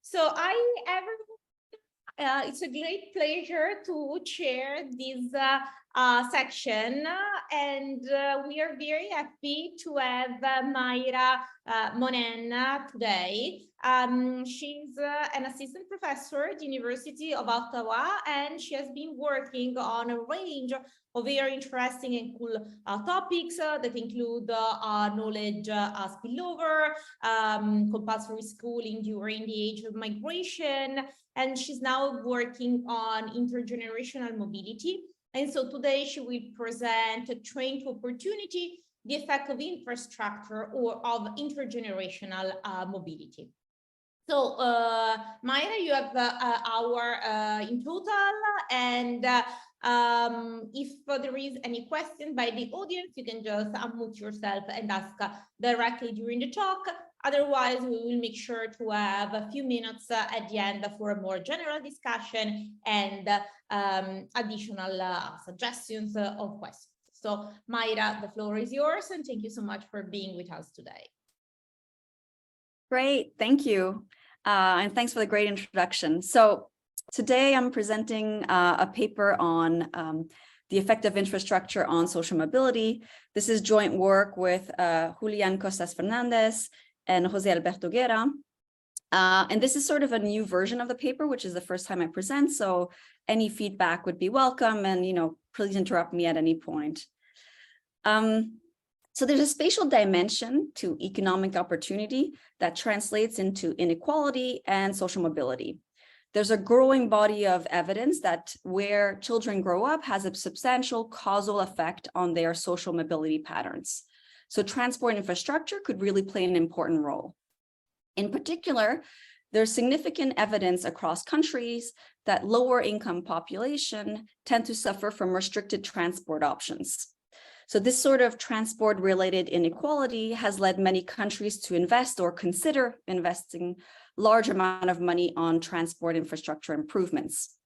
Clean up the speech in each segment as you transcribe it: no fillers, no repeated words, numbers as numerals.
So it's a great pleasure to chair this section, and we are very happy to have Myra Mohnen today. She's an assistant professor at the University of Ottawa, and she has been working on a range of very interesting and cool topics that include knowledge spillover, compulsory schooling during the age of migration, and she's now working on intergenerational mobility. And so today she will present Train to Opportunity, the effect of infrastructure or of intergenerational mobility. So Myra, you have an hour in total, and if there is any question by the audience, you can just unmute yourself and ask directly during the talk. Otherwise, we will make sure to have a few minutes at the end for a more general discussion and additional suggestions of questions. So Myra, the floor is yours, and thank you so much for being with us today. Great, thank you. And thanks for the great introduction. So today I'm presenting a paper on the effect of infrastructure on social mobility. This is joint work with Julian Costas Fernandez and Jose Alberto Guerra. And this is sort of a new version of the paper, which is the first time I present. So any feedback would be welcome, and please interrupt me at any point. So there's a spatial dimension to economic opportunity that translates into inequality and social mobility. There's a growing body of evidence that where children grow up has a substantial causal effect on their social mobility patterns. So transport infrastructure could really play an important role. In particular, there's significant evidence across countries that lower income population tend to suffer from restricted transport options. So this sort of transport-related inequality has led many countries to invest or consider investing large amount of money on transport infrastructure improvements.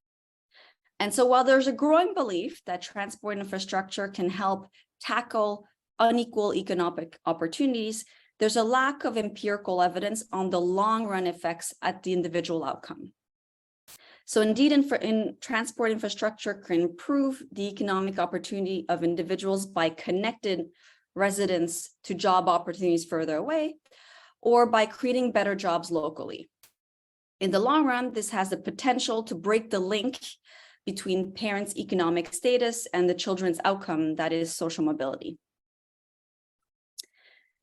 And so while there's a growing belief that transport infrastructure can help tackle unequal economic opportunities, there's a lack of empirical evidence on the long-run effects at the individual outcome. So indeed, in transport infrastructure can improve the economic opportunity of individuals by connecting residents to job opportunities further away, or by creating better jobs locally. In the long run, this has the potential to break the link between parents' economic status and the children's outcome, that is social mobility.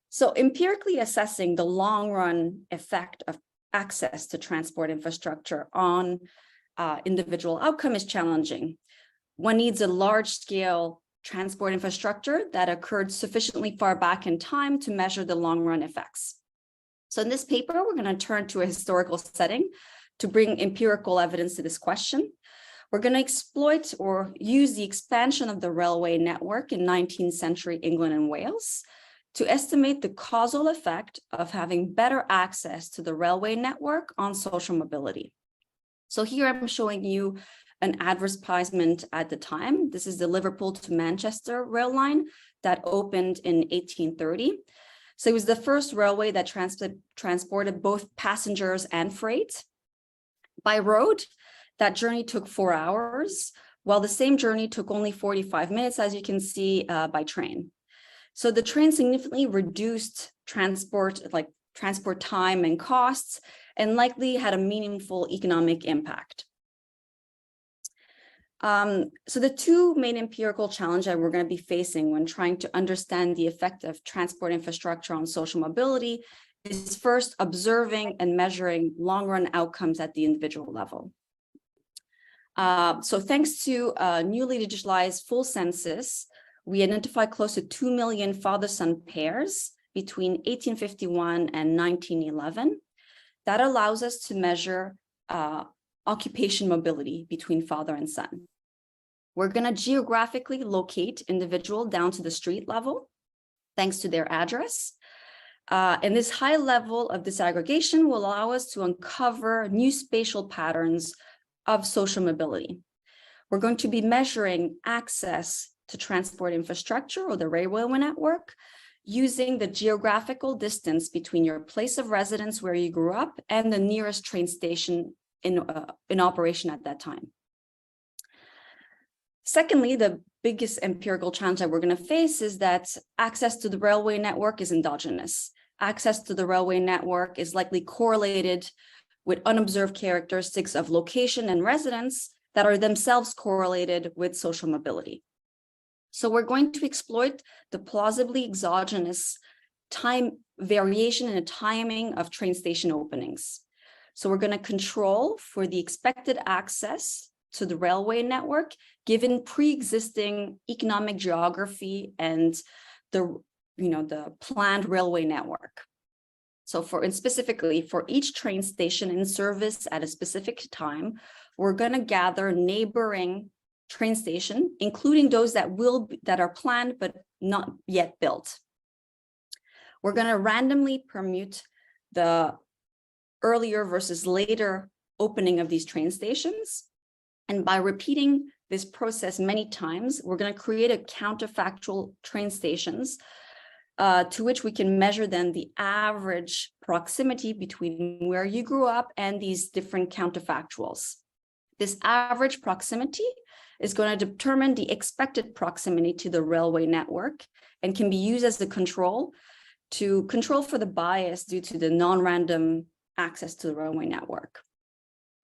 So empirically assessing the long-run effect of access to transport infrastructure on individual outcome is challenging. One needs a large-scale transport infrastructure that occurred sufficiently far back in time to measure the long-run effects. So in this paper, we're going to turn to a historical setting to bring empirical evidence to this question. We're going to exploit or use the expansion of the railway network in 19th century England and Wales to estimate the causal effect of having better access to the railway network on social mobility. So here I'm showing you an advertisement at the time. This is the Liverpool to Manchester rail line that opened in 1830. So it was the first railway that transported both passengers and freight. By road, that journey took 4 hours, while the same journey took only 45 minutes, as you can see, by train. So the train significantly reduced transport time and costs, and likely had a meaningful economic impact. So the two main empirical challenges that we're going to be facing when trying to understand the effect of transport infrastructure on social mobility is first observing and measuring long-run outcomes at the individual level. So thanks to a newly digitalized full census, we identified close to 2 million father-son pairs between 1851 and 1911. That allows us to measure occupation mobility between father and son. We're going to geographically locate individual down to the street level, thanks to their address. And this high level of disaggregation will allow us to uncover new spatial patterns of social mobility. We're going to be measuring access to transport infrastructure or the railway network using the geographical distance between your place of residence where you grew up and the nearest train station in operation at that time. Secondly, the biggest empirical challenge that we're going to face is that access to the railway network is endogenous. Access to the railway network is likely correlated with unobserved characteristics of location and residence that are themselves correlated with social mobility. So we're going to exploit the plausibly exogenous time variation in the timing of train station openings. So we're going to control for the expected access to the railway network, given pre-existing economic geography and the planned railway network. So specifically for each train station in service at a specific time, we're going to gather neighboring train station, including those that are planned but not yet built. We're going to randomly permute the earlier versus later opening of these train stations. And by repeating this process many times, we're going to create a counterfactual train stations to which we can measure then the average proximity between where you grew up and these different counterfactuals. This average proximity is going to determine the expected proximity to the railway network and can be used as the control to control for the bias due to the non-random access to the railway network.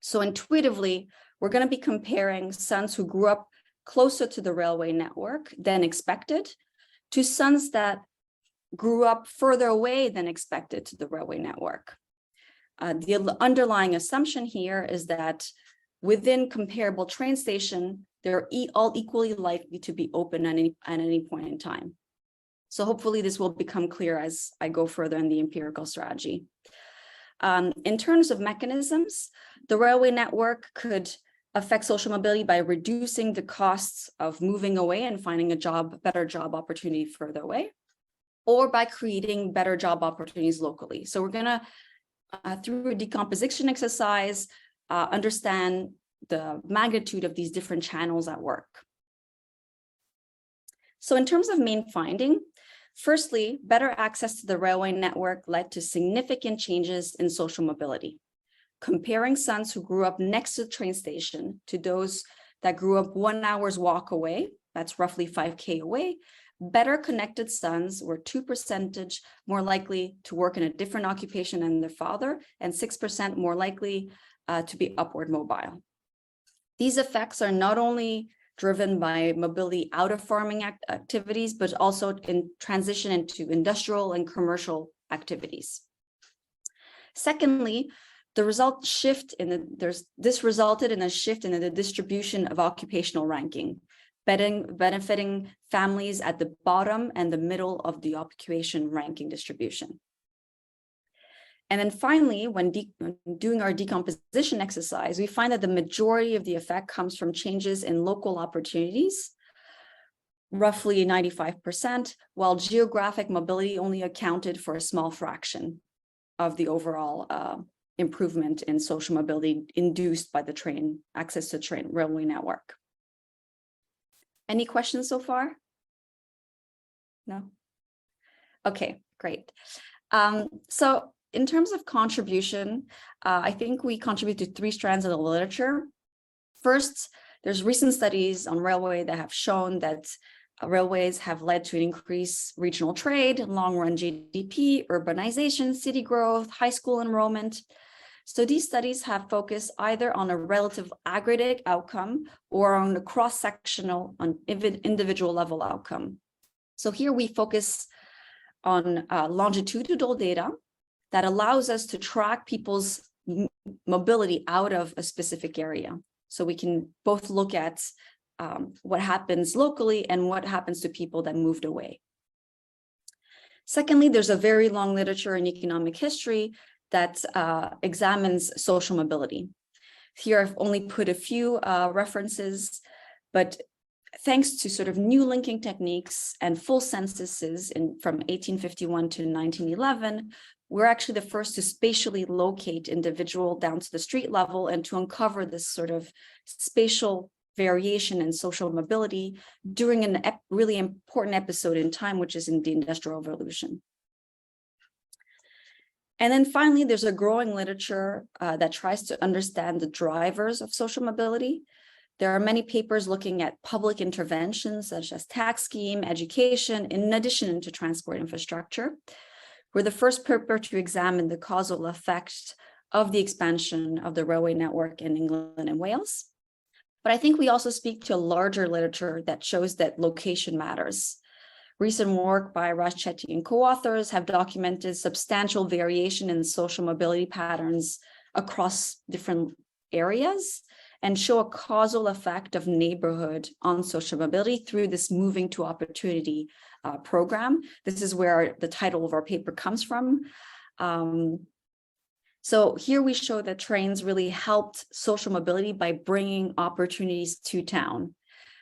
So intuitively, we're going to be comparing sons who grew up closer to the railway network than expected to sons that grew up further away than expected to the railway network. The underlying assumption here is that within comparable train station, they're all equally likely to be open at any point in time. So hopefully this will become clear as I go further in the empirical strategy. In terms of mechanisms, the railway network could affect social mobility by reducing the costs of moving away and finding a better job opportunity further away, or by creating better job opportunities locally. So we're going to, through a decomposition exercise, understand the magnitude of these different channels at work. So in terms of main finding, firstly, better access to the railway network led to significant changes in social mobility. Comparing sons who grew up next to the train station to those that grew up 1 hour's walk away, that's roughly 5K away, better connected sons were 2% more likely to work in a different occupation than their father and 6% more likely to be upward mobile. These effects are not only driven by mobility out of farming activities, but also in transition into industrial and commercial activities. Secondly, this resulted in a shift in the distribution of occupational ranking, benefiting families at the bottom and the middle of the occupation ranking distribution. And then finally, when doing our decomposition exercise, we find that the majority of the effect comes from changes in local opportunities, roughly 95%, while geographic mobility only accounted for a small fraction of the overall improvement in social mobility induced by the access to railway network. Any questions so far? No? Okay, great. So in terms of contribution, I think we contribute to 3 strands of the literature. First, there's recent studies on railway that have shown that railways have led to an increased regional trade, long-run GDP, urbanization, city growth, high school enrollment. So these studies have focused either on a relative aggregate outcome or on a cross-sectional, on individual level outcome. So here we focus on longitudinal data that allows us to track people's mobility out of a specific area. So we can both look at what happens locally and what happens to people that moved away. Secondly, there's a very long literature in economic history that examines social mobility. Here I've only put a few references, but thanks to sort of new linking techniques and full censuses from 1851 to 1911, we're actually the first to spatially locate individual down to the street level and to uncover this sort of spatial variation in social mobility during a really important episode in time, which is in the Industrial Revolution. And then finally, there's a growing literature that tries to understand the drivers of social mobility. There are many papers looking at public interventions such as tax scheme, education, in addition to transport infrastructure. We're the first paper to examine the causal effect of the expansion of the railway network in England and Wales. But I think we also speak to a larger literature that shows that location matters. Recent work by Giorcelli and co-authors have documented substantial variation in social mobility patterns across different areas and show a causal effect of neighborhood on social mobility through this Moving to Opportunity program. This is where the title of our paper comes from. So here we show that trains really helped social mobility by bringing opportunities to town.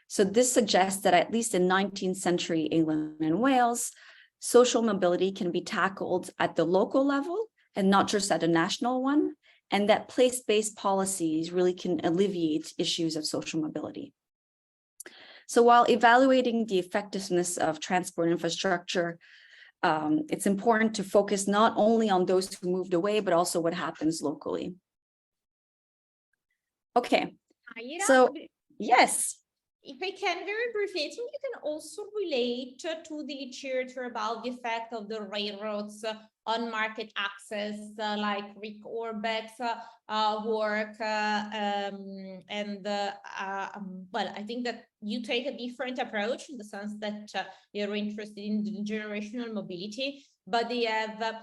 So this suggests that at least in 19th century England and Wales, social mobility can be tackled at the local level and not just at a national one, and that place-based policies really can alleviate issues of social mobility. So while evaluating the effectiveness of transport infrastructure, it's important to focus not only on those who moved away, but also what happens locally. Okay, so yes. If I can very briefly, I think you can also relate to the literature about the effect of the railroads on market access, like Rick Orbeck's work. Well, I think that you take a different approach in the sense that you're interested in the generational mobility, but they have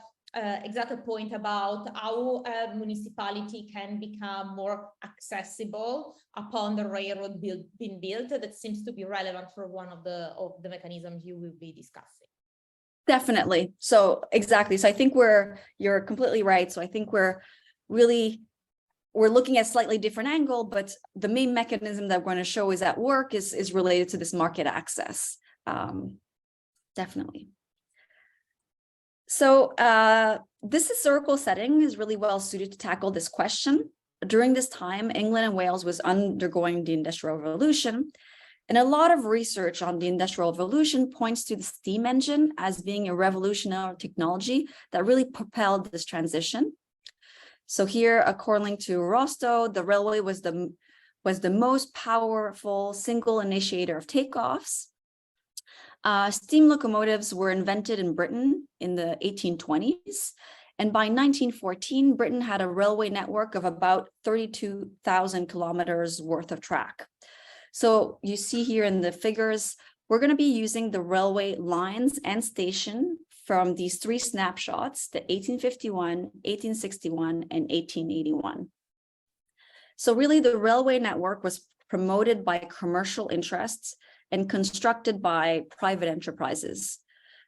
exact point about how a municipality can become more accessible upon the railroad being built. That seems to be relevant for one of the mechanisms you will be discussing. Definitely. So exactly. So I think you're completely right. So I think we're looking at a slightly different angle, but the main mechanism that we're going to show is at work is related to this market access. Definitely. So this historical setting is really well suited to tackle this question. During this time, England and Wales was undergoing the Industrial Revolution, and a lot of research on the Industrial Revolution points to the steam engine as being a revolutionary technology that really propelled this transition. So here, according to Rostow, the railway was the most powerful single initiator of takeoffs. Steam locomotives were invented in Britain in the 1820s. And by 1914, Britain had a railway network of about 32,000 kilometers worth of track. So you see here in the figures, we're going to be using the railway lines and station from these three snapshots, the 1851, 1861, and 1881. So really the railway network was promoted by commercial interests and constructed by private enterprises.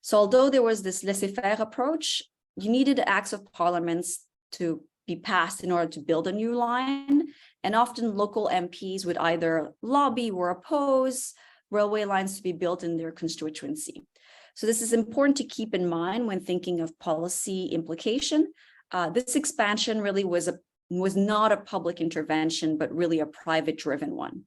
So although there was this laissez-faire approach, you needed acts of parliaments to be passed in order to build a new line. And often local MPs would either lobby or oppose railway lines to be built in their constituency. So this is important to keep in mind when thinking of policy implication. This expansion really was not a public intervention, but really a private-driven one.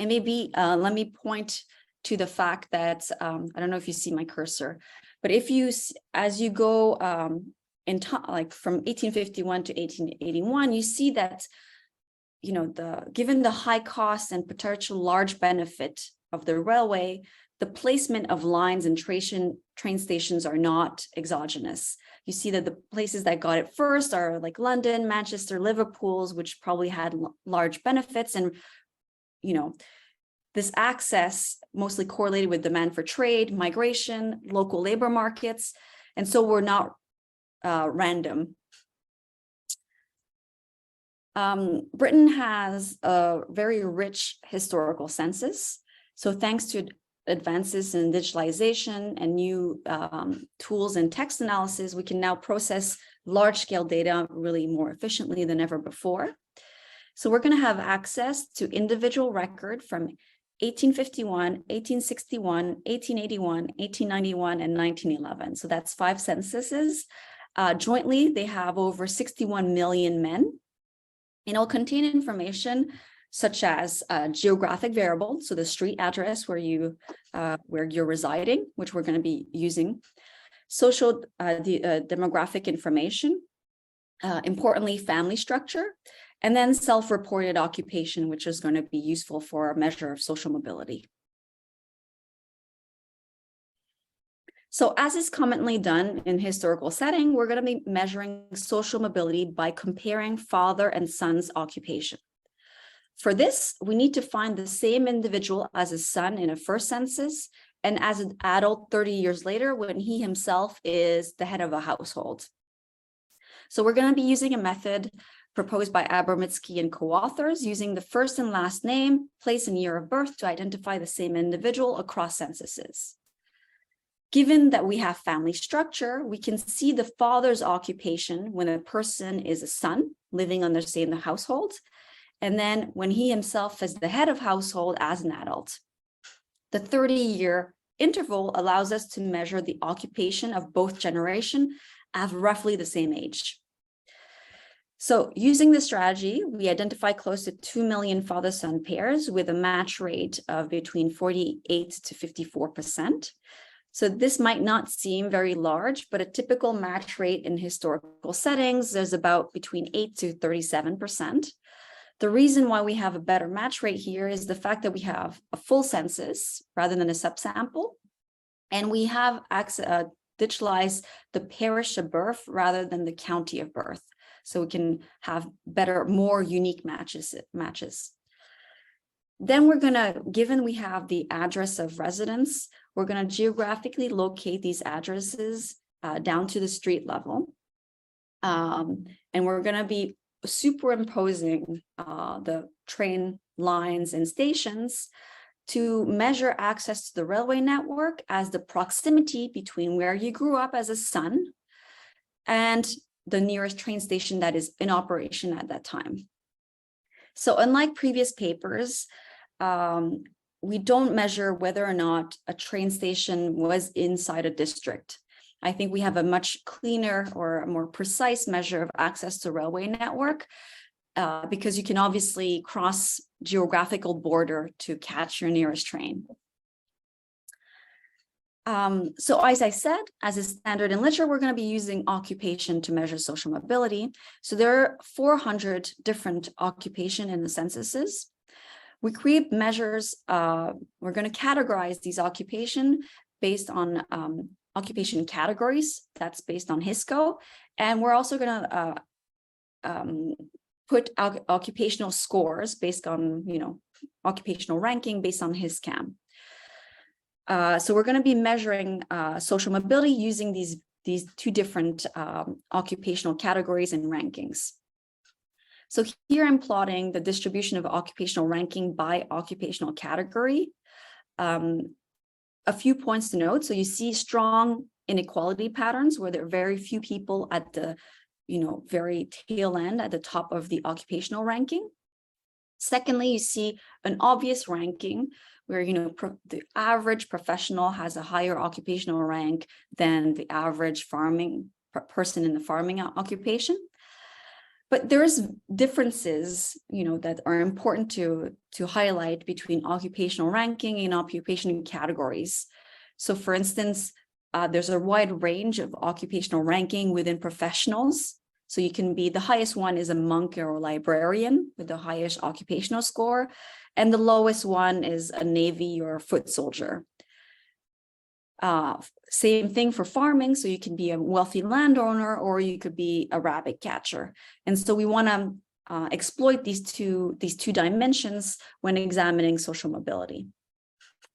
And maybe let me point to the fact that, I don't know if you see my cursor, but as you go like from 1851 to 1881, you see that, given the high cost and potential large benefit of the railway, the placement of lines and train stations are not exogenous. You see that the places that got it first are like London, Manchester, Liverpool, which probably had large benefits, and this access mostly correlated with demand for trade, migration, local labor markets, and so we're not random. Britain has a very rich historical census. So thanks to advances in digitalization and new tools in text analysis, we can now process large-scale data really more efficiently than ever before. So we're going to have access to individual record from 1851, 1861, 1881, 1891, and 1911. So that's 5 censuses. Jointly, they have over 61 million men. And it'll contain information such as geographic variable, so the street address where you're residing, which we're going to be using, social demographic information, importantly, family structure, and then self-reported occupation, which is going to be useful for a measure of social mobility. So as is commonly done in historical setting, we're going to be measuring social mobility by comparing father and son's occupation. For this, we need to find the same individual as a son in a first census and as an adult 30 years later when he himself is the head of a household. So we're going to be using a method proposed by Abramitsky and co-authors using the first and last name, place and year of birth to identify the same individual across censuses. Given that we have family structure, we can see the father's occupation when a person is a son living under, say, in the household, and then when he himself is the head of household as an adult. The 30-year interval allows us to measure the occupation of both generations at roughly the same age. So using this strategy, we identify close to 2 million father-son pairs with a match rate of between 48 to 54%. So this might not seem very large, but a typical match rate in historical settings is about between 8 to 37%. The reason why we have a better match rate here is the fact that we have a full census rather than a subsample, and we have digitalized the parish of birth rather than the county of birth. So we can have better, more unique matches. Then we're going to, given we have the address of residence, we're going to geographically locate these addresses down to the street level. And we're going to be superimposing the train lines and stations to measure access to the railway network as the proximity between where you grew up as a son and the nearest train station that is in operation at that time. So unlike previous papers, we don't measure whether or not a train station was inside a district. I think we have a much cleaner or a more precise measure of access to railway network because you can obviously cross geographical border to catch your nearest train. So as I said, as a standard in literature, we're going to be using occupation to measure social mobility. So there are 400 different occupation in the censuses. We create measures. We're going to categorize these occupation based on occupation categories. That's based on HISCO. And we're also going to put occupational scores based on, occupational ranking based on HISCAM. So we're going to be measuring social mobility using these two different occupational categories and rankings. So here I'm plotting the distribution of occupational ranking by occupational category. A few points to note. So you see strong inequality patterns where there are very few people at the, very tail end at the top of the occupational ranking. Secondly, you see an obvious ranking where, the average professional has a higher occupational rank than the average farming person in the farming occupation. But there's differences, that are important to highlight between occupational ranking and occupation categories. So for instance, there's a wide range of occupational ranking within professionals. So you can be, the highest one is a monk or a librarian with the highest occupational score. And the lowest one is a Navy or a foot soldier. Same thing for farming. So you can be a wealthy landowner or you could be a rabbit catcher. And so we want to exploit these two dimensions when examining social mobility.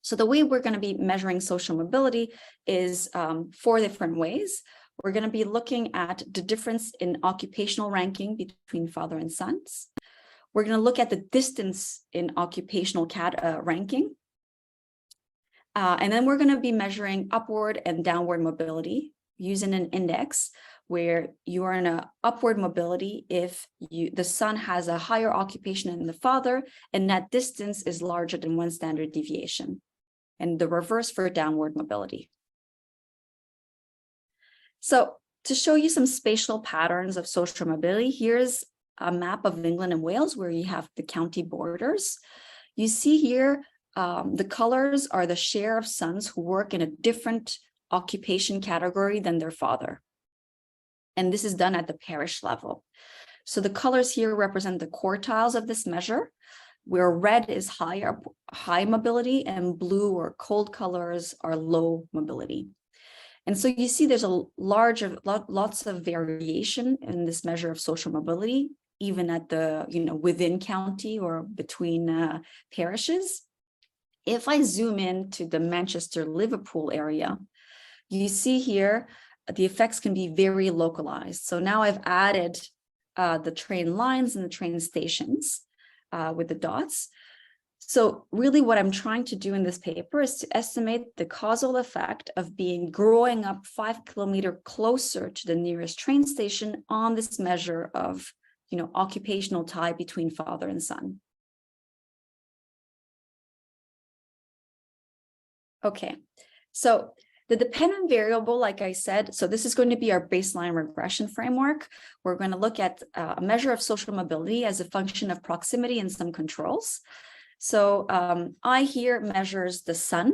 So the way we're going to be measuring social mobility is 4 different ways. We're going to be looking at the difference in occupational ranking between father and sons. We're going to look at the distance in occupational ranking. And then we're going to be measuring upward and downward mobility using an index where you are in an upward mobility if the son has a higher occupation than the father, and that distance is larger than 1 standard deviation, and the reverse for downward mobility. So to show you some spatial patterns of social mobility, here's a map of England and Wales where you have the county borders. You see here, the colors are the share of sons who work in a different occupation category than their father. And this is done at the parish level. So the colors here represent the quartiles of this measure, where red is high mobility and blue or cold colors are low mobility. And so you see there's a lots of variation in this measure of social mobility, even at the, within county or between parishes. If I zoom in to the Manchester-Liverpool area, you see here, the effects can be very localized. So now I've added the train lines and the train stations with the dots. So really what I'm trying to do in this paper is to estimate the causal effect of growing up 5 kilometers closer to the nearest train station on this measure of, occupational tie between father and son. Okay, so the dependent variable, like I said, so this is going to be our baseline regression framework. We're going to look at a measure of social mobility as a function of proximity and some controls. So I here measures the son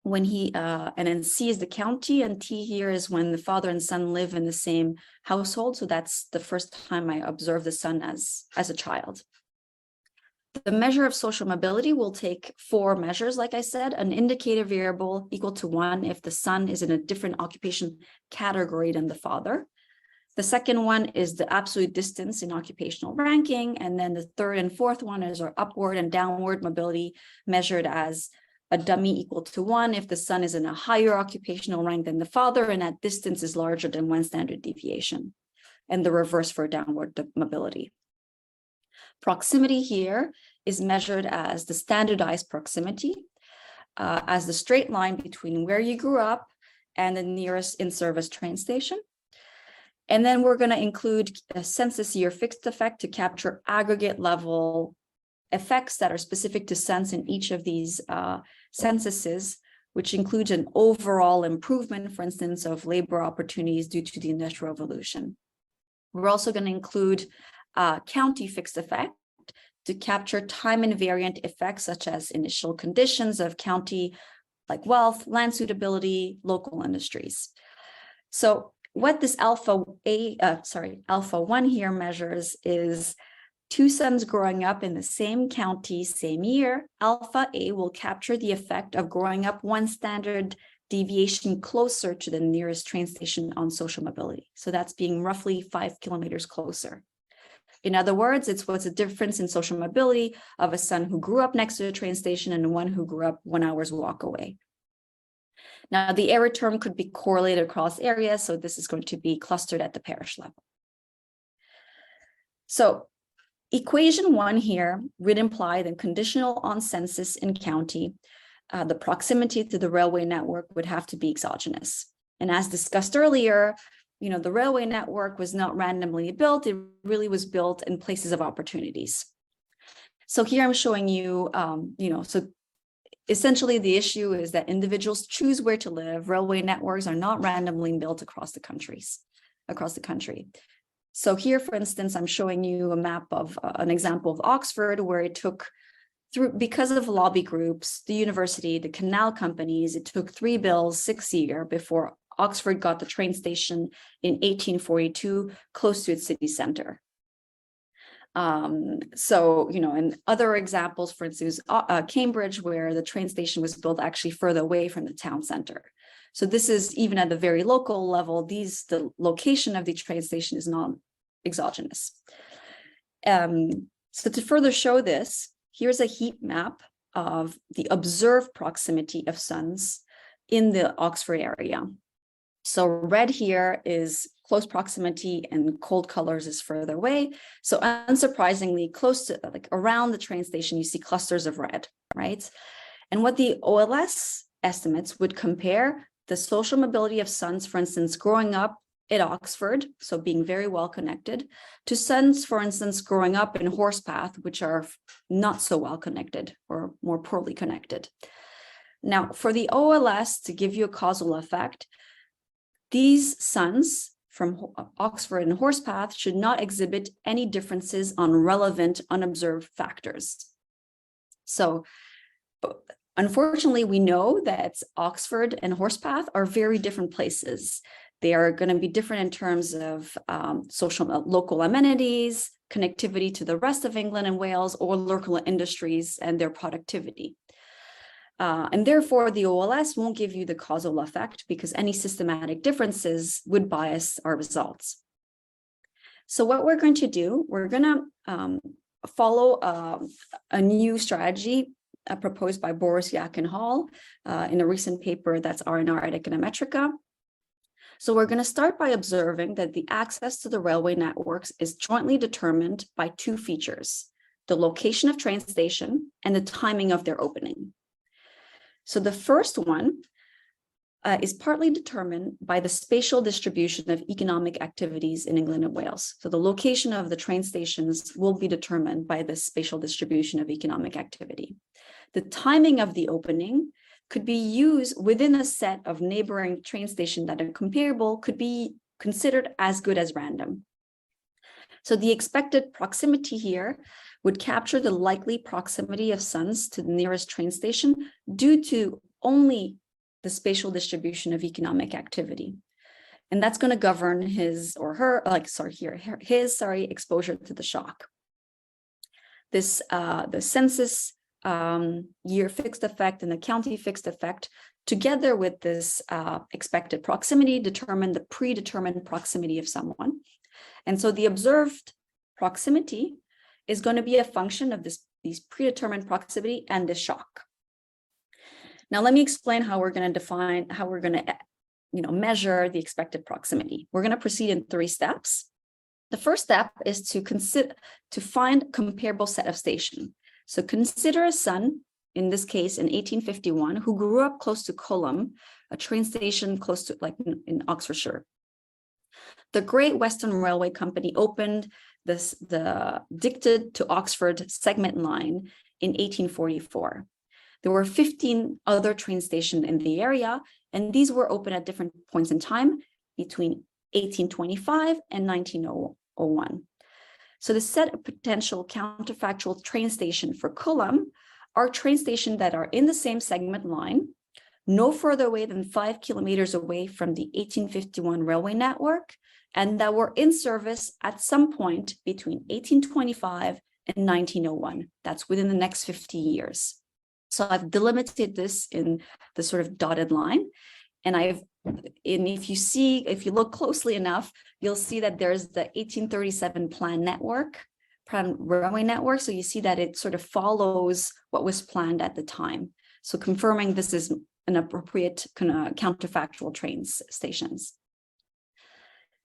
when and then C is the county, and T here is when the father and son live in the same household. So that's the first time I observe the son as a child. The measure of social mobility will take 4 measures, like I said, an indicator variable equal to 1 if the son is in a different occupation category than the father. The second one is the absolute distance in occupational ranking. And then the third and fourth one is our upward and downward mobility measured as a dummy equal to 1 if the son is in a higher occupational rank than the father and that distance is larger than 1 standard deviation. And the reverse for downward mobility. Proximity here is measured as the standardized proximity, as the straight line between where you grew up and the nearest in-service train station. And then we're going to include a census year fixed effect to capture aggregate level effects that are specific to sense in each of these censuses, which includes an overall improvement, for instance, of labor opportunities due to the Industrial Revolution. We're also going to include county fixed effect to capture time invariant effects such as initial conditions of county like wealth, land suitability, local industries. So what this alpha 1 here measures is 2 sons growing up in the same county, same year. Alpha A will capture the effect of growing up 1 standard deviation closer to the nearest train station on social mobility. So that's being roughly 5 kilometers closer. In other words, it's what's the difference in social mobility of a son who grew up next to the train station and one who grew up 1 hour's walk away. Now, the error term could be correlated across areas, so this is going to be clustered at the parish level. So equation 1 here would imply that conditional on census in county, the proximity to the railway network would have to be exogenous. And as discussed earlier, the railway network was not randomly built. It really was built in places of opportunities. So here I'm showing you, so essentially the issue is that individuals choose where to live. Railway networks are not randomly built across the country. So here, for instance, I'm showing you a map of an example of Oxford, where it took because of lobby groups, the university, the canal companies, it took 3 bills, 6 years before Oxford got the train station in 1842 close to its city center. So, and other examples, for instance, Cambridge, where the train station was built actually further away from the town center. So this is even at the very local level, the location of the train station is not exogenous. So to further show this, here's a heat map of the observed proximity of sons in the Oxford area. So red here is close proximity and cold colors is further away. So unsurprisingly, close to around the train station, you see clusters of red, right? And what the OLS estimates would compare the social mobility of sons, for instance, growing up at Oxford, so being very well connected, to sons, for instance, growing up in Horsepath, which are not so well connected or more poorly connected. Now, for the OLS to give you a causal effect, these sons from Oxford and Horsepath should not exhibit any differences on relevant unobserved factors. So unfortunately, we know that Oxford and Horsepath are very different places. They are going to be different in terms of local amenities, connectivity to the rest of England and Wales, or local industries and their productivity. And therefore, the OLS won't give you the causal effect because any systematic differences would bias our results. So what we're going to do, we're going to follow a new strategy proposed by Boris Yak and Hall in a recent paper that's R&R at Econometrica. So we're going to start by observing that the access to the railway networks is jointly determined by two features: the location of train station and the timing of their opening. So the first one is partly determined by the spatial distribution of economic activities in England and Wales. So the location of the train stations will be determined by the spatial distribution of economic activity. The timing of the opening could be used within a set of neighboring train stations that are comparable, could be considered as good as random. So the expected proximity here would capture the likely proximity of sons to the nearest train station due to only the spatial distribution of economic activity. And that's going to govern his or her, exposure to the shock. This, the census year fixed effect and the county fixed effect, together with this expected proximity, determine the predetermined proximity of someone. And so the observed proximity is going to be a function of these predetermined proximity and the shock. Now, let me explain how we're going to define, how we're going to measure the expected proximity. We're going to proceed in 3 steps. The first step is to find a comparable set of stations. So consider a son, in this case in 1851, who grew up close to Culham, a train station close to, like in Oxfordshire. The Great Western Railway Company opened the Dicted to Oxford segment line in 1844. There were 15 other train stations in the area, and these were open at different points in time between 1825 and 1901. So the set of potential counterfactual train station for Culham are train stations that are in the same segment line, no further away than 5 kilometers away from the 1851 railway network, and that were in service at some point between 1825 and 1901. That's within the next 50 years. So I've delimited this in the sort of dotted line. And if you look closely enough, you'll see that there's the 1837 planned railway network. So you see that it sort of follows what was planned at the time. So confirming this is an appropriate counterfactual train stations.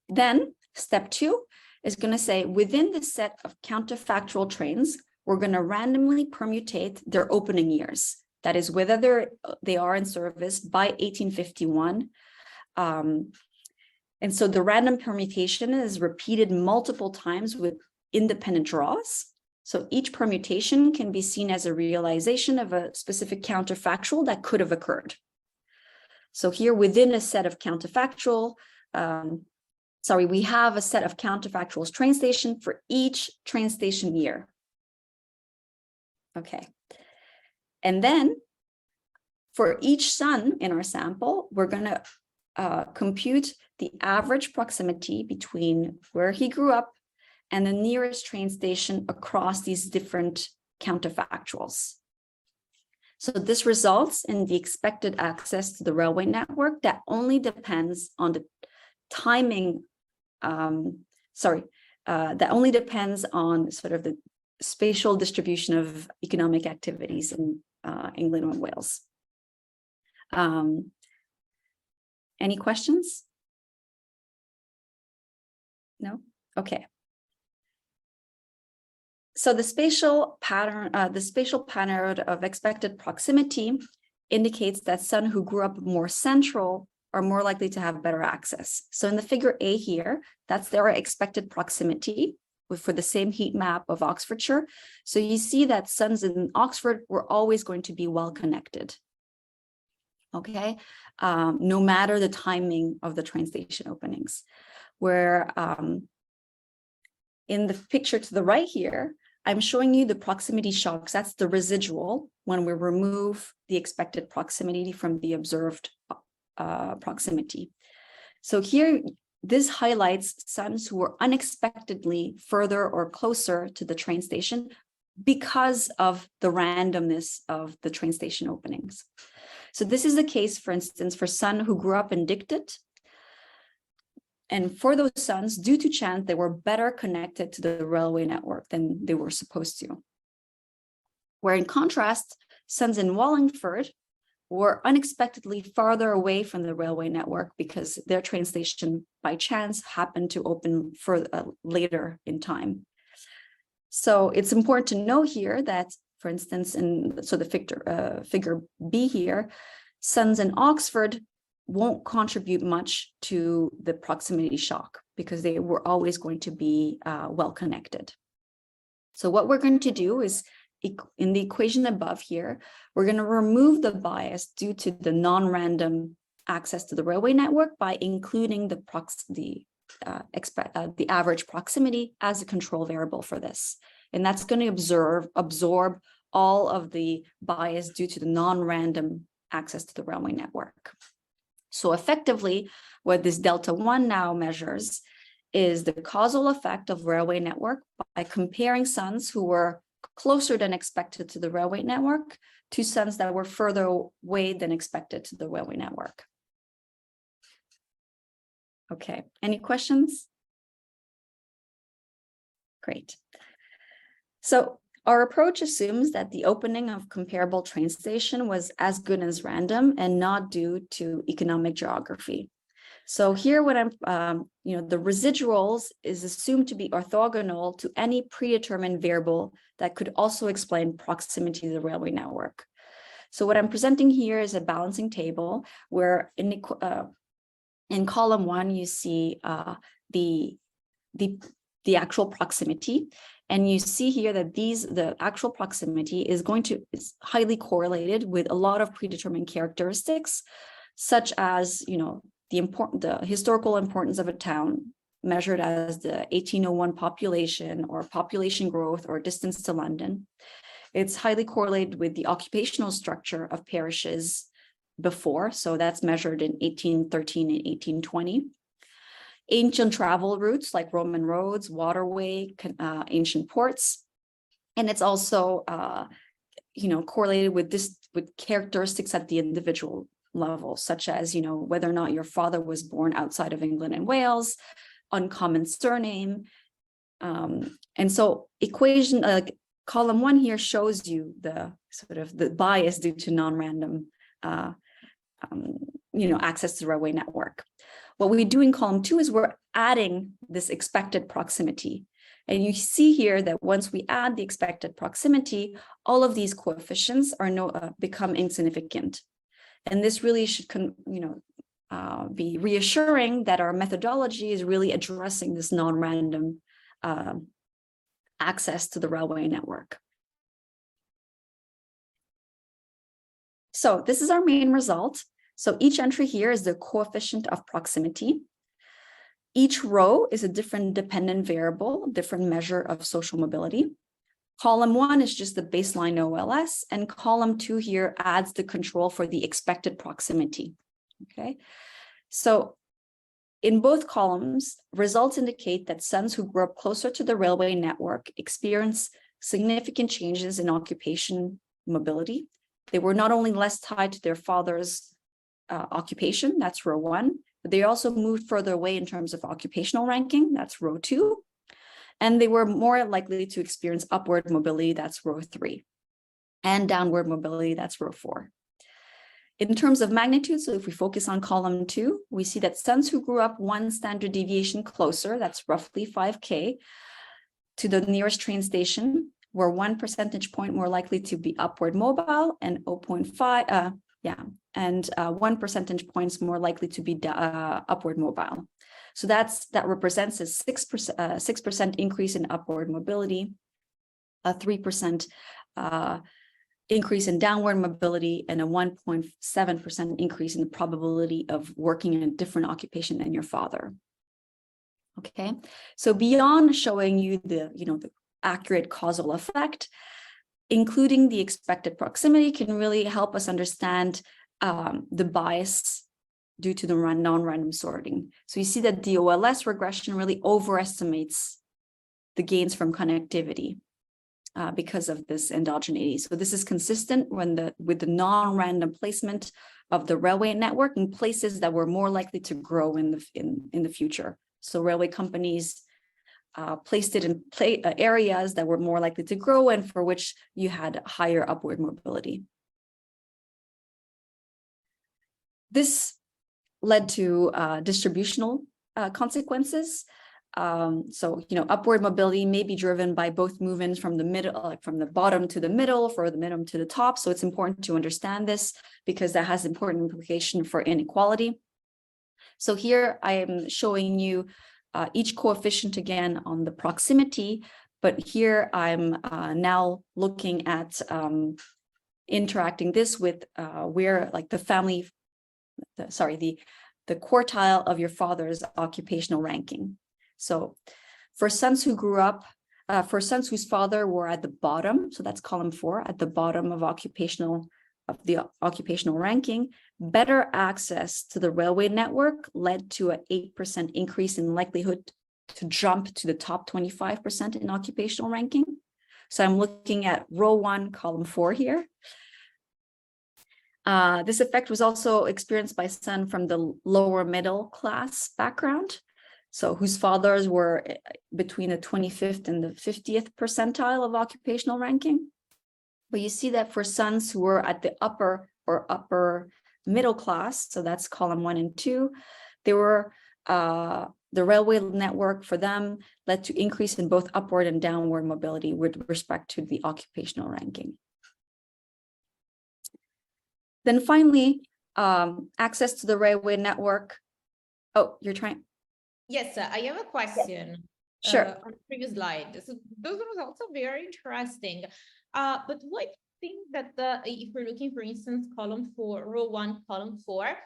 Then step 2 is going to say within the set of counterfactual trains, we're going to randomly permutate their opening years. That is, whether they are in service by 1851. And so the random permutation is repeated multiple times with independent draws. So each permutation can be seen as a realization of a specific counterfactual that could have occurred. So here within a set of counterfactual, we have a set of counterfactuals train station for each train station year. Okay. And then for each son in our sample, we're going to compute the average proximity between where he grew up and the nearest train station across these different counterfactuals. So this results in the expected access to the railway network that only depends on the timing, that only depends on sort of the spatial distribution of economic activities in England and Wales. Any questions? No? Okay. So the spatial pattern of expected proximity indicates that sons who grew up more central are more likely to have better access. So in the figure A here, that's their expected proximity for the same heat map of Oxfordshire. So you see that sons in Oxford were always going to be well connected. okay, no matter the timing of the train station openings. Where in the picture to the right here, I'm showing you the proximity shocks. That's the residual when we remove the expected proximity from the observed proximity. So here, this highlights sons who were unexpectedly further or closer to the train station because of the randomness of the train station openings. So this is the case, for instance, for son who grew up in Dictet. And for those sons, due to chance, they were better connected to the railway network than they were supposed to. Where in contrast, sons in Wallingford were unexpectedly farther away from the railway network because their train station, by chance, happened to open later in time. So it's important to know here that, for instance, the figure B here, sons in Oxford won't contribute much to the proximity shock because they were always going to be well connected. So what we're going to do is, in the equation above here, we're going to remove the bias due to the non-random access to the railway network by including the average proximity as a control variable for this. And that's going to absorb all of the bias due to the non-random access to the railway network. So effectively, what this delta 1 now measures is the causal effect of railway network by comparing sons who were closer than expected to the railway network to sons that were further away than expected to the railway network. Okay, any questions? Great. So our approach assumes that the opening of comparable train station was as good as random and not due to economic geography. So here what the residuals is assumed to be orthogonal to any predetermined variable that could also explain proximity to the railway network. So what I'm presenting here is a balancing table where in column 1, you see the actual proximity. And you see here that the actual proximity is highly correlated with a lot of predetermined characteristics, such as, the historical importance of a town measured as the 1801 population or population growth or distance to London. It's highly correlated with the occupational structure of parishes before. So that's measured in 1813 and 1820. Ancient travel routes like Roman roads, waterway, ancient ports. And it's also, correlated with characteristics at the individual level, such as, whether or not your father was born outside of England and Wales, uncommon surname. And so column 1 here shows you the bias due to non-random, access to the railway network. What we do in column 2 is we're adding this expected proximity. And you see here that once we add the expected proximity, all of these coefficients become insignificant. And this really should be reassuring that our methodology is really addressing this non-random access to the railway network. So this is our main result. So each entry here is the coefficient of proximity. Each row is a different dependent variable, different measure of social mobility. Column 1 is just the baseline OLS, and column 2 here adds the control for the expected proximity. Okay, so in both columns, results indicate that sons who grew up closer to the railway network experience significant changes in occupation mobility. They were not only less tied to their father's occupation, that's row 1, but they also moved further away in terms of occupational ranking, that's row 2, and they were more likely to experience upward mobility, that's row 3, and downward mobility, that's row 4. In terms of magnitude, so if we focus on column 2, we see that sons who grew up 1 standard deviation closer, that's roughly 5K, to the nearest train station, were 1 percentage point more likely to be upward mobile, and 1 percentage points more likely to be upward mobile. So that represents a 6% increase in upward mobility, a 3% increase in downward mobility, and a 1.7% increase in the probability of working in a different occupation than your father. Okay, so beyond showing you the accurate causal effect, including the expected proximity can really help us understand the bias due to the non-random sorting. So you see that the OLS regression really overestimates the gains from connectivity because of this endogeneity. So this is consistent with the non-random placement of the railway network in places that were more likely to grow in the future. So railway companies placed it in areas that were more likely to grow and for which you had higher upward mobility. This led to distributional consequences. So, upward mobility may be driven by both movements from the middle, from the bottom to the middle, or the middle to the top. So it's important to understand this because that has important implication for inequality. So here I am showing you each coefficient again on the proximity, but here I'm now looking at interacting this with where like the family, the quartile of your father's occupational ranking. So for sons who grew up, for sons whose father were at the bottom, so that's column 4, at the bottom of the occupational ranking, better access to the railway network led to an 8% increase in likelihood to jump to the top 25% in occupational ranking. So I'm looking at row 1, column 4 here. This effect was also experienced by son from the lower middle class background, so whose fathers were between the 25th and the 50th percentile of occupational ranking. But you see that for sons who were at the upper middle class, so that's column 1 and 2, they were the railway network for them led to increase in both upward and downward mobility with respect to the occupational ranking. Then finally, access to the railway network. Oh, you're trying? Yes, I have a question. Sure. On the previous slide. So those results are very interesting. But what I think that if we're looking, for instance, column 4, row 1, column 4,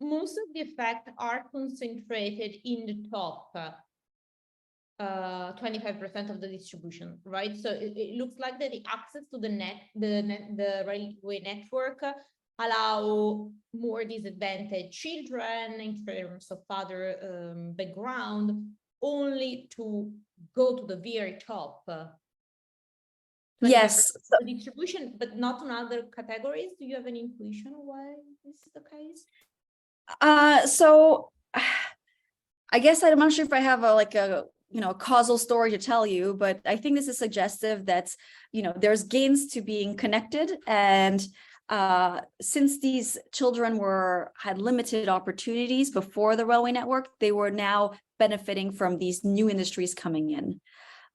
most of the effects are concentrated in the top 25% of the distribution, right? So it looks like that the access to the railway network allow more disadvantaged children in terms of other background only to go to the very top. Yes. The distribution, but not on other categories. Do you have any intuition why this is the case? So I guess I'm not sure if I have a causal story to tell you, but I think this is suggestive that there's gains to being connected, and since these children had limited opportunities before the railway network, they were now benefiting from these new industries coming in.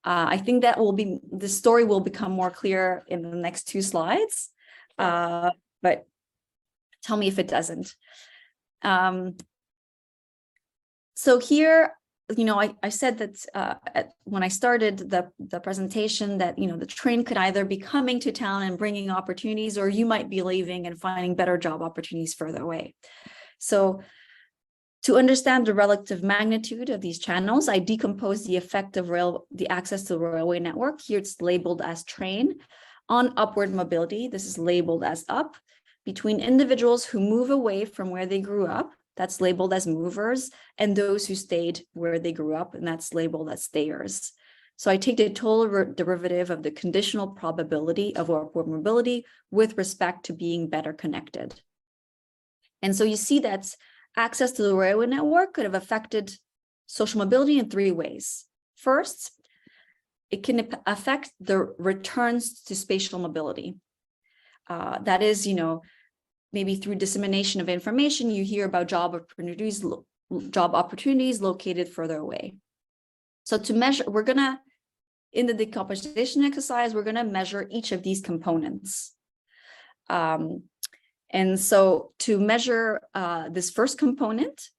I think that the story will become more clear in the next 2 slides, but tell me if it doesn't. So here, I said that when I started the presentation that, the train could either be coming to town and bringing opportunities, or you might be leaving and finding better job opportunities further away. So to understand the relative magnitude of these channels, I decompose the effect of the access to the railway network. Here it's labeled as train. On upward mobility, this is labeled as up. Between individuals who move away from where they grew up, that's labeled as movers, and those who stayed where they grew up, and that's labeled as stayers. So I take the total derivative of the conditional probability of upward mobility with respect to being better connected. And so you see that access to the railway network could have affected social mobility in 3 ways. First, it can affect the returns to spatial mobility. That is, maybe through dissemination of information, you hear about job opportunities located further away. So to measure, in the decomposition exercise, we're gonna measure each of these components. And so to measure this first component,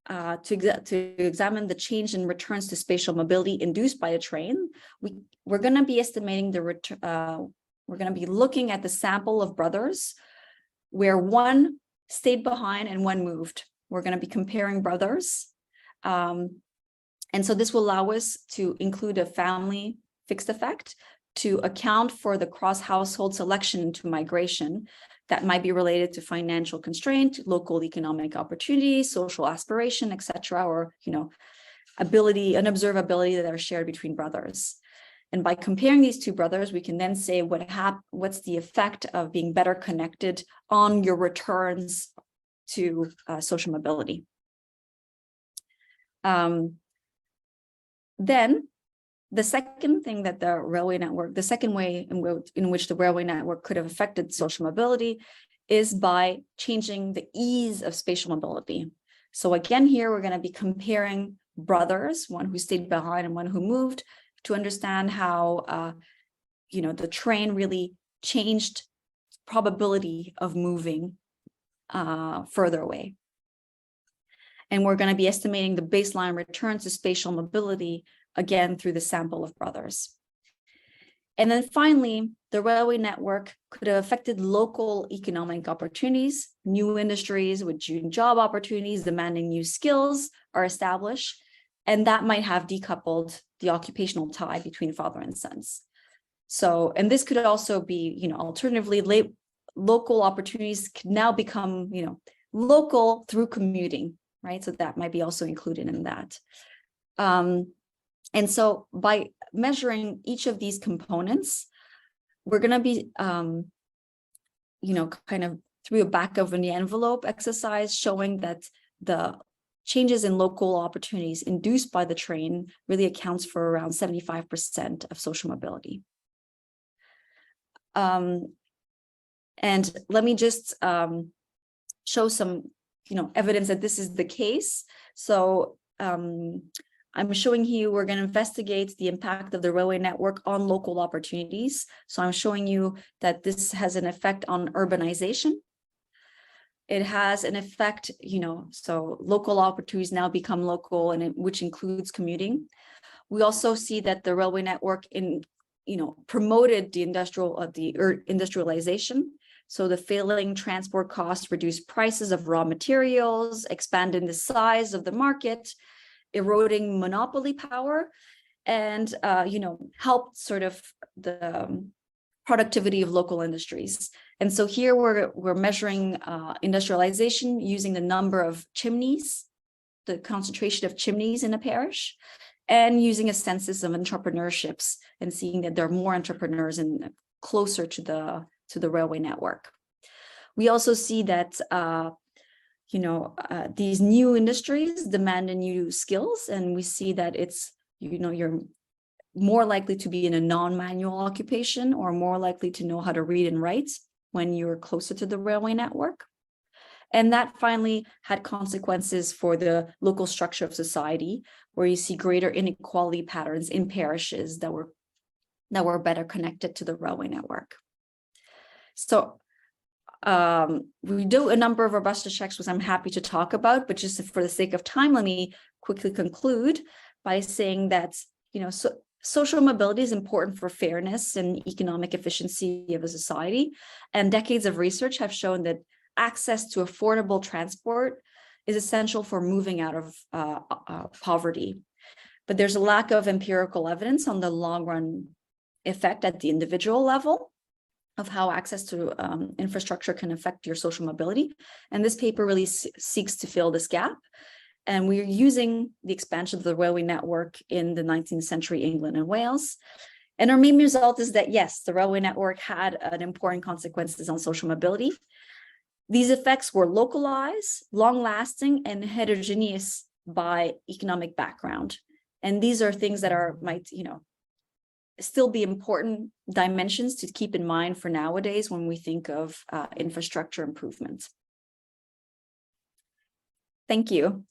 to examine the change in returns to spatial mobility induced by a train, we're gonna be estimating We're going to be looking at the sample of brothers where one stayed behind and one moved. We're going to be comparing brothers. And so this will allow us to include a family fixed effect to account for the cross-household selection into migration that might be related to financial constraint, local economic opportunity, social aspiration, etc., or ability and observability that are shared between brothers. And by comparing these two brothers, we can then say what's the effect of being better connected on your returns to social mobility. Then the second thing that the railway network, the second way in which the railway network could have affected social mobility is by changing the ease of spatial mobility. So again, here we're going to be comparing brothers, one who stayed behind and one who moved, to understand how the train really changed probability of moving further away. And we're going to be estimating the baseline return to spatial mobility, again, through the sample of brothers. And then finally, the railway network could have affected local economic opportunities. New industries with job opportunities demanding new skills are established, and that might have decoupled the occupational tie between father and sons. So, and this could also be, alternatively, local opportunities can now become, local through commuting, right? So that might be also included in that. And so by measuring each of these components, we're going to be, kind of through a back of the envelope exercise showing that the changes in local opportunities induced by the train really accounts for around 75% of social mobility. And let me just show some, evidence that this is the case. So I'm showing you, we're going to investigate the impact of the railway network on local opportunities. So I'm showing you that this has an effect on urbanization. It has an effect, so local opportunities now become local, and which includes commuting. We also see that the railway network promoted the industrialization. So the failing transport costs reduced prices of raw materials, expanded the size of the market, eroding monopoly power, and helped sort of the productivity of local industries. And so here we're measuring industrialization using the number of chimneys, the concentration of chimneys in a parish, and using a census of entrepreneurships and seeing that there are more entrepreneurs and closer to the railway network. We also see that these new industries demand new skills, and we see that it's you're more likely to be in a non-manual occupation or more likely to know how to read and write when you're closer to the railway network. And that finally had consequences for the local structure of society, where you see greater inequality patterns in parishes that were better connected to the railway network. So we do a number of robustness checks, which I'm happy to talk about, but just for the sake of time, let me quickly conclude by saying that, social mobility is important for fairness and economic efficiency of a society. And decades of research have shown that access to affordable transport is essential for moving out of poverty. But there's a lack of empirical evidence on the long run effect at the individual level of how access to infrastructure can affect your social mobility. And this paper really seeks to fill this gap. And we're using the expansion of the railway network in the 19th century England and Wales. And our main result is that, yes, the railway network had an important consequences on social mobility. These effects were localized, long-lasting, and heterogeneous by economic background. And these are things that might still be important dimensions to keep in mind for nowadays when we think of infrastructure improvements. Thank you.